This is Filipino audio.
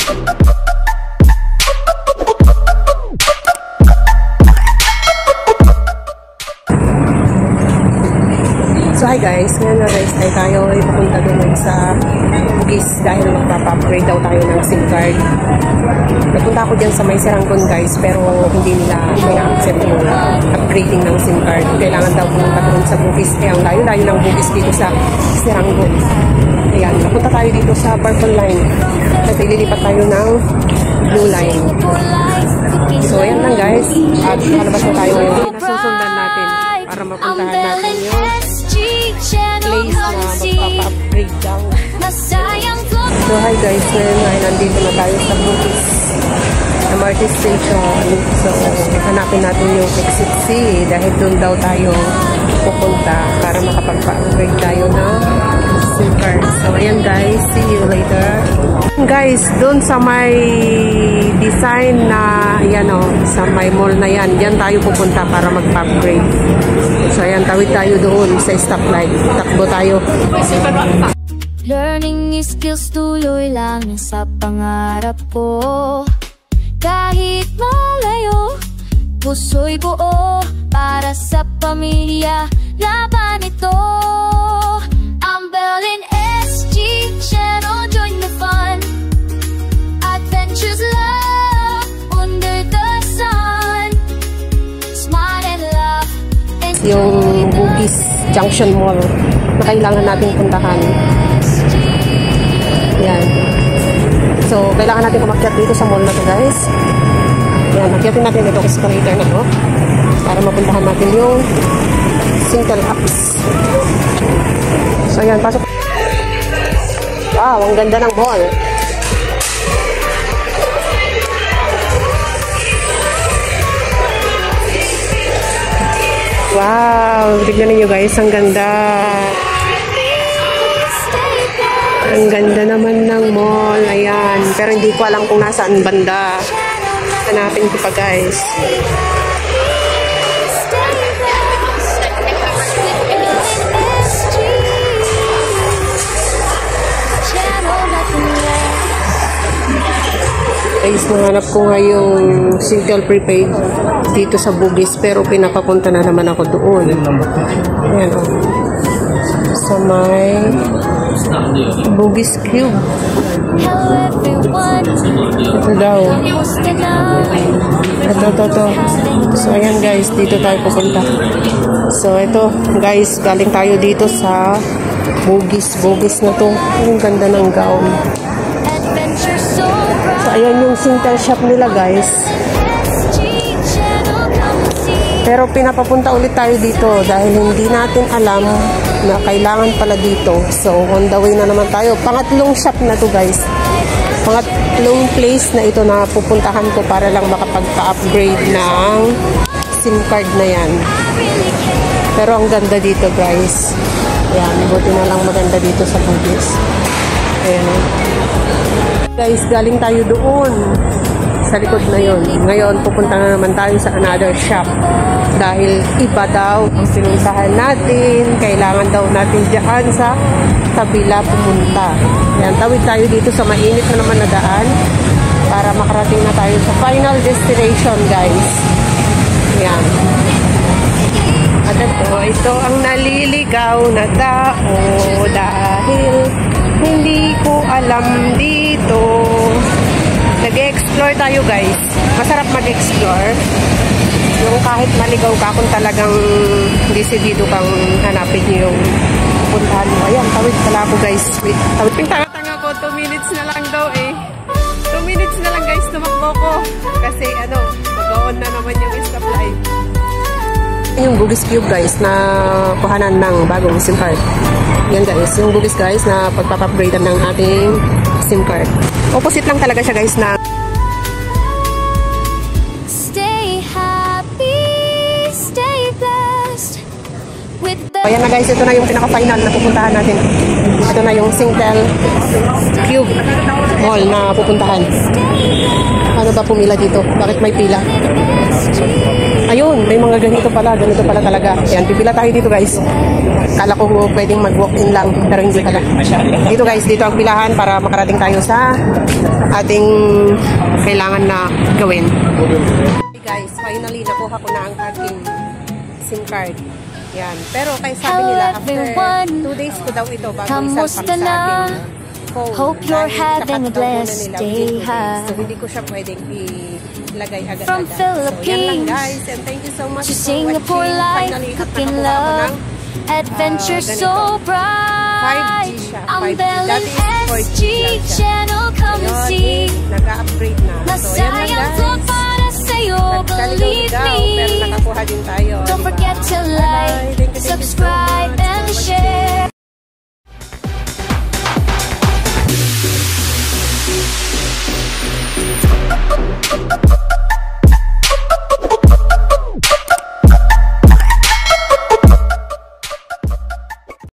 So hi guys, ngayon na guys ay tayo ay pupunta doon sa Bugis dahil magpapa-upgrade daw tayo ng SIM card. Nagpunta ako dyan sa may Seranggon guys, pero hindi nila may-accept yung upgrading ng SIM card. Kailangan daw pumunta doon sa Bugis. Kaya ang layo-layo ng Bugis dito sa Seranggon. Ayan, napunta tayo dito sa Purple Line. At ililipat tayo ng Blue Line. So ayan lang guys. At palabas na tayo ngayon. Nasusundan natin para mapuntahan natin yung place na magpapa-upgrade daw. So hi guys, ngayon ay nandito na tayo sa Bugis MRT Station. So hanapin natin yung exit C dahil doon daw tayo pupunta para makapagpa-upgrade tayo ng SIM card. So ayan guys, see you later. Guys, doon sa may design na yan o, sa may mall na yan, dyan tayo pupunta para magpa-upgrade. So ayan, tawid tayo doon sa stoplight. Takbo tayo. Learning skills tuloy lang sa pangarap ko. Kahit malayo, puso'y buo para sa pamilya. Laban ito. I'm Berlin SG Channel, join the fun. Adventures love under the sun. Smile and laugh. Yung Bugis Junction Mall na kailangan natin puntahan. Yan. So, kailangan natin kumakyat dito sa mall na to guys. Yan, nakyatin natin itong escalator na to para mapuntahan natin yung Sintel Apps. So, yan, pasok. Wow, ang ganda ng mall. Wow, tignan niyo guys, ang ganda. Ang ganda naman ng mall. Ayan, pero hindi ko alam kung nasaan banda. Hanapin ko pa guys. Guys, nahanap ko nga yung Sintel Prepaid dito sa Bugis, pero pinapapunta na naman ako doon. Ayan o. Sa may Bugis Cube. Ito daw. Ito. So ayan guys, dito tayo pupunta. So ito guys, galing tayo dito sa Bugis na to. Ang ganda ng gown. So ayan yung Sintel shop nila guys. Pero pinapapunta ulit tayo dito dahil hindi natin alam na kailangan pala dito. So on the way na naman tayo. Pangatlong shop na to guys. Pangatlong place na ito na pupuntahan ko para lang makapagpa-upgrade ng SIM card na yan. Pero ang ganda dito guys. Ayan, buti na lang maganda dito sa Bugis. Ayan. Guys, galing tayo doon sa likod na yun. Ngayon, pupunta na naman tayo sa another shop. Dahil iba daw ang pinuntahan natin. Kailangan daw natin dyan sa kabila pumunta. Yan, tawid tayo dito sa mainit na naman na daan para makarating na tayo sa final destination, guys. Yan. At ito ang naliligaw na tao dahil hindi ko alam dito. Nag-explore tayo guys. Masarap mag-explore. Yung kahit maligaw ka kung talagang desidido kang hanapin yung puntahan mo. Ayan, tawid pala ako guys. Wait, tawid. Yung tanga-tanga ko, 2 minutes na lang daw eh. 2 minutes na lang guys, tumakbo ko. Kasi mag-on na naman yung stoplight. Yung Bugis Cube guys na kuhanan ng bagong SIM card. Yan guys, yung Bugis guys na pagpapa-upgrade ng ating SIM card. Opposite lang talaga siya guys na Stay happy, stay blessed with the... Ayan na guys, ito na yung pinaka-final na pupuntahan natin. Ito na yung Sintel Cube Mall na pupuntahan. Ano ba pumila dito? Bakit may pila? Ayun, may mga ganito pala talaga. Ayan, pipila tayo dito guys. Kala ko pwedeng mag-walk-in lang, pero hindi pala. Dito guys, dito ang pilahan para makarating tayo sa ating kailangan na gawin. Okay guys, finally nakuha ko na ang aking SIM card. Yan. Pero kaya sabi nila, after 2 days ko daw ito bago isalpang sa ating phone. Hope you're having a blessed day. So hindi ko siya pwedeng ilagay agad-agad. From So yan lang Philippines guys, and thank you so much to for Singapore watching. life, Finally, cooking nakakuha ko love, ng adventure ganito. so bright. 5G siya. I'm 5G. Bell Dati is 4G SG lang siya. channel, come and see. Nag-upgrade na. So yan lang Masayang to guys. para sa'yo, believe Nagkaligaw-ligaw, pero me. nakakuha din tayo. Don't diba? forget to Bye-bye. like, Thank you so subscribe.